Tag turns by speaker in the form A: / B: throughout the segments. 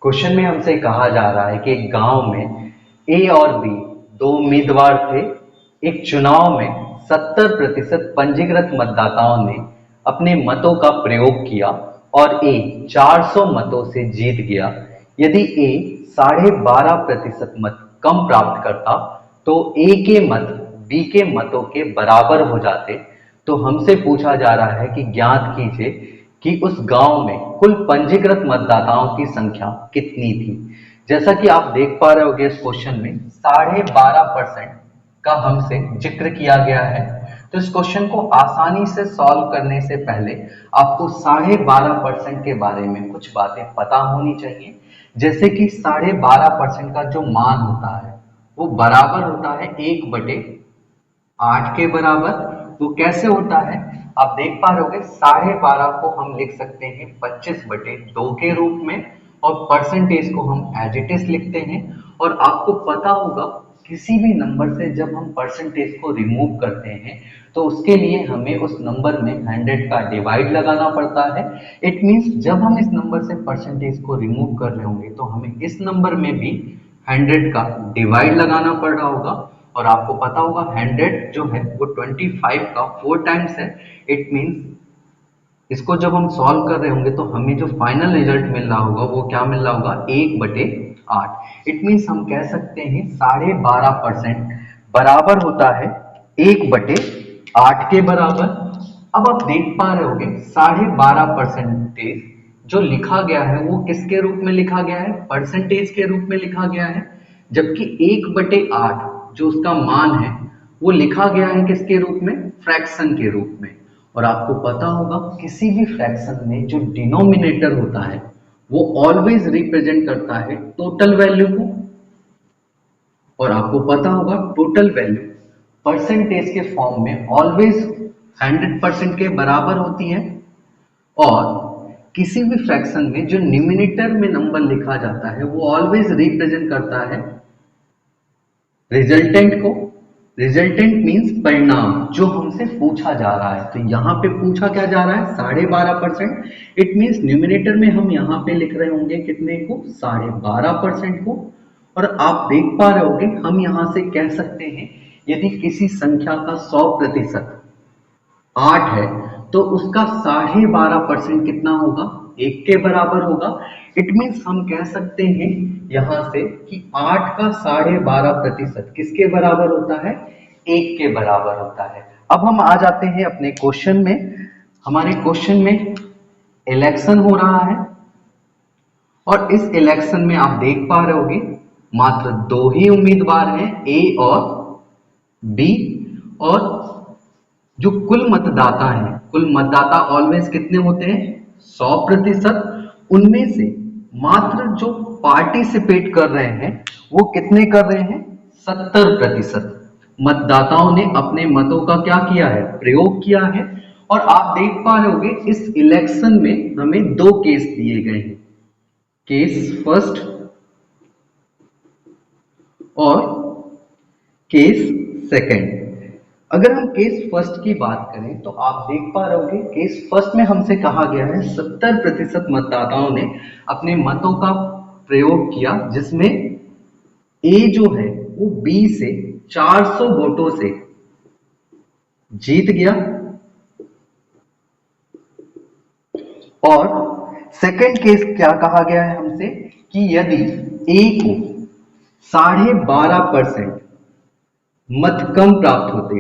A: Question में हमसे कहा जा रहा है कि एक गांव में ए और बी दो उम्मीदवार थे। एक चुनाव में 70% पंजीकृत मतदाताओं ने अपने मतों का प्रयोग किया और ए 400 मतों से जीत गया। यदि ए 12.5% मत कम प्राप्त करता तो ए के मत बी के मतों के बराबर हो जाते। तो हमसे पूछा जा रहा है कि ज्ञात कीजिए कि उस गांव में कुल पंजीकृत मतदाताओं की संख्या कितनी थी। जैसा कि आप देख पा रहे होंगे इस क्वेश्चन में 12.5% का हमसे जिक्र किया गया है। तो इस क्वेश्चन को आसानी से सॉल्व करने से पहले आपको 12.5% के बारे में कुछ बातें पता होनी चाहिए। जैसे कि 12.5% का जो मान होता है वो बराबर होता है 1/8 के बराबर। वो कैसे होता है आप देख पा रहे होगे। 12.5 को हम लिख सकते हैं 25/2 के रूप में और परसेंटेज को हम एज इट इज लिखते हैं। और आपको पता होगा किसी भी नंबर से जब हम परसेंटेज को रिमूव करते हैं तो उसके लिए हमें उस नंबर में 100 का डिवाइड लगाना पड़ता है। इट मींस जब हम इस नंबर से परसेंटेज को रिमूव कर रहे होंगे तो हमें इस नंबर में भी 100 का डिवाइड लगाना पड़ रहा होगा। और आपको पता होगा 100 जो है वो 25 का 4 टाइम्स है। इट मींस इसको जब हम सॉल्व कर रहे होंगे तो हमें जो फाइनल रिजल्ट मिल रहा होगा वो क्या मिल रहा होगा 1/8। इट मींस हम कह सकते हैं 12.5% बराबर होता है 1/8 के बराबर। अब आप देख पा रहे होंगे 12.5% जो लिखा गया है वो किसके रूप में लिखा गया है, परसेंटेज के रूप में लिखा गया है। जबकि 1/8 जो उसका मान है वो लिखा गया है किसके रूप में, फ्रैक्शन के रूप में। और आपको पता होगा किसी भी फ्रैक्शन में जो डिनोमिनेटर होता है वो ऑलवेज रिप्रेजेंट करता है टोटल वैल्यू को। और आपको पता होगा टोटल वैल्यू परसेंटेज के फॉर्म में ऑलवेज 100% के बराबर होती है। और किसी भी फ्रैक्शन में जो न्यूमिनेटर में नंबर लिखा जाता है वो ऑलवेज रिप्रेजेंट करता है रिजल्टेंट को। रिजल्टेंट मींस परिणाम जो हमसे पूछा जा रहा है। तो यहाँ पे पूछा क्या जा रहा है 12.5%। इट मींस न्यूमिनेटर में हम यहाँ पे लिख रहे होंगे कितने को, 12.5% को। और आप देख पा रहे होंगे हम यहाँ से कह सकते हैं यदि किसी संख्या का 100% 8 है तो उसका 12.5% कितना होगा, 1 के बराबर होगा। इट मीन्स हम कह सकते हैं यहां से कि 8 का 12.5% किसके बराबर होता है, 1 के बराबर होता है। अब हम आ जाते हैं अपने क्वेश्चन में। हमारे क्वेश्चन में इलेक्शन हो रहा है और इस इलेक्शन में आप देख पा रहे होगे मात्र दो ही उम्मीदवार हैं, ए और बी। और जो कुल मतदाता हैं, कुल मतदाता ऑलवेज कितने होते हैं 100%। उनमें से मात्र जो पार्टिसिपेट कर रहे हैं वो कितने कर रहे हैं, 70% मतदाताओं ने अपने मतों का क्या किया है, प्रयोग किया है। और आप देख पा रहे होंगे इस इलेक्शन में हमें दो केस दिए गए हैं, केस फर्स्ट और केस सेकंड। अगर हम केस फर्स्ट की बात करें तो आप देख पा रहे होंगे केस फर्स्ट में हमसे कहा गया है 70% मतदाताओं ने अपने मतों का प्रयोग किया, जिसमें ए जो है वो बी से 400 वोटों से जीत गया। और सेकंड केस क्या कहा गया है हमसे कि यदि ए को 12.5% मत कम प्राप्त होते,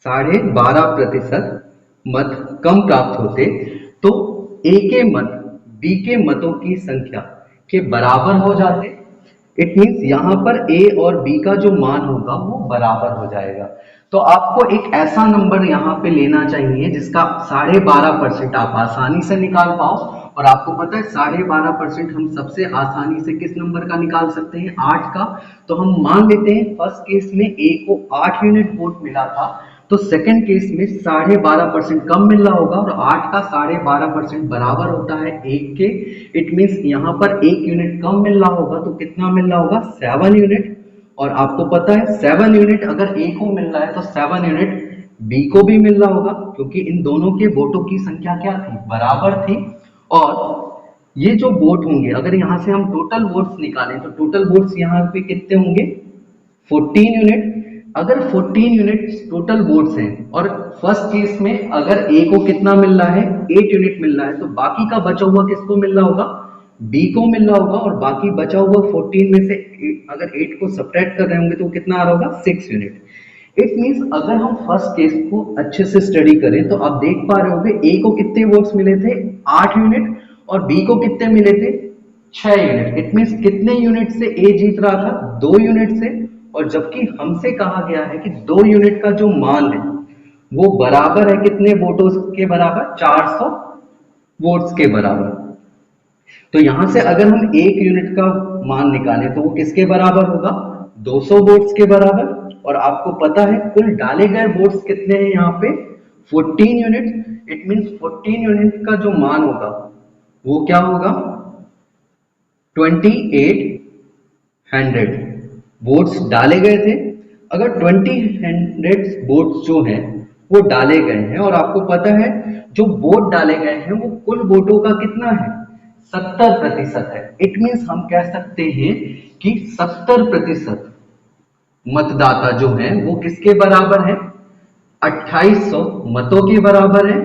A: 12.5% मत कम प्राप्त होते तो ए के मत बी के मतों की संख्या के बराबर हो जाते। इट मींस यहां पर ए और बी का जो मान होगा वो बराबर हो जाएगा। तो आपको एक ऐसा नंबर यहां पे लेना चाहिए जिसका 12.5% आप आसानी से निकाल पाओ। और आपको पता है 12.5% हम सबसे आसानी से किस नंबर का निकाल सकते हैं, 8 का। तो हम मान लेते हैं फर्स्ट केस में ए को 8 यूनिट वोट मिला था तो सेकंड केस में 12.5% कम मिल रहा होगा और 8 का 12.5% बराबर होता है 1 के। इट मींस यहाँ पर 1 यूनिट कम मिल रहा होगा तो कितना मिल रहा होगा, 7 यूनिट। और आपको पता है 7 यूनिट अगर ए को मिल रहा है तो 7 यूनिट बी को भी मिल रहा होगा क्योंकि इन दोनों के वोटों की संख्या क्या थी, बराबर थी। और ये जो वोट होंगे, अगर यहाँ से हम टोटल वोट्स निकालें तो टोटल वोट्स यहाँ पे कितने होंगे, 14 यूनिट। अगर 14 यूनिट टोटल वोट्स हैं और फर्स्ट केस में अगर ए को कितना मिल रहा है, 8 यूनिट मिल रहा है, तो बाकी का बचा हुआ किसको मिल रहा होगा, बी को मिल रहा होगा। और बाकी बचा हुआ 14 में से अगर 8 को सब्ट्रैक्ट कर रहे होंगे तो कितना आ रहा होगा, 6 यूनिट। इट मींस अगर हम फर्स्ट केस को अच्छे से स्टडी करें तो आप देख पा रहे होंगे ए को कितने वोट्स मिले थे, 8 यूनिट, और बी को कितने मिले थे, 6 यूनिट। इट मींस कितने यूनिट से ए जीत रहा था, 2 यूनिट से। और जबकि हमसे कहा गया है कि 2 यूनिट का जो मान है वो बराबर है कितने वोटों के बराबर, 400 वोट्स के बराबर। तो यहां से अगर हम 1 यूनिट का मान निकालें तो वो किसके बराबर होगा, 200 वोट्स के बराबर। और आपको पता है कुल डाले गए वोट्स कितने हैं यहाँ पे, 14 यूनिट। इट मींस 14 यूनिट का जो मान होगा वो क्या होगा, 2800 वोट्स डाले गए थे। अगर 2000 वोट्स जो हैं वो डाले गए हैं, और आपको पता है जो वोट डाले गए हैं वो कुल वोटों का कितना है, 70% है। इट मींस हम कह सकते हैं कि 70% मतदाता जो हैं वो किसके बराबर है, 2800 मतों के बराबर है।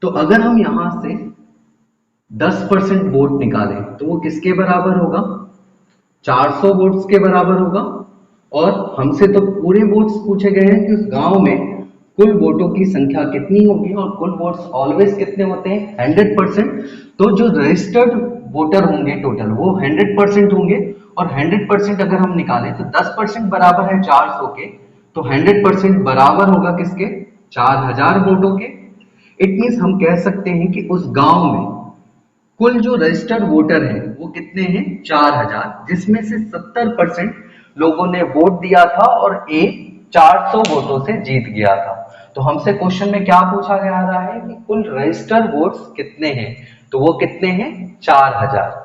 A: तो अगर हम यहां से 10% वोट निकालें तो वो किसके बराबर होगा, 400 वोट्स के बराबर होगा। और हमसे तो पूरे वोट्स पूछे गए हैं कि उस गांव में कुल वोटों की संख्या कितनी होगी, और कुल वोट्स ऑलवेज कितने होते हैं, 100%। तो जो रजिस्टर्ड वोटर होंगे टोटल वो 100% होंगे। और 100% अगर हम निकालें तो 10% बराबर है 400 के, तो 100% बराबर होगा किसके, 4000 वोटों के। इट मीन्स हम कह सकते हैं कि उस गांव में कुल जो रजिस्टर्ड वोटर हैं वो कितने हैं, 4000, जिसमें से 70% लोगों ने वोट दिया था और ए 400 वोटों से जीत गया था। तो हमसे क्वेश्चन में क्या पूछा जा रहा है कि कुल रजिस्टर्ड वोट्स कितने हैं, तो वो कितने हैं, 4000।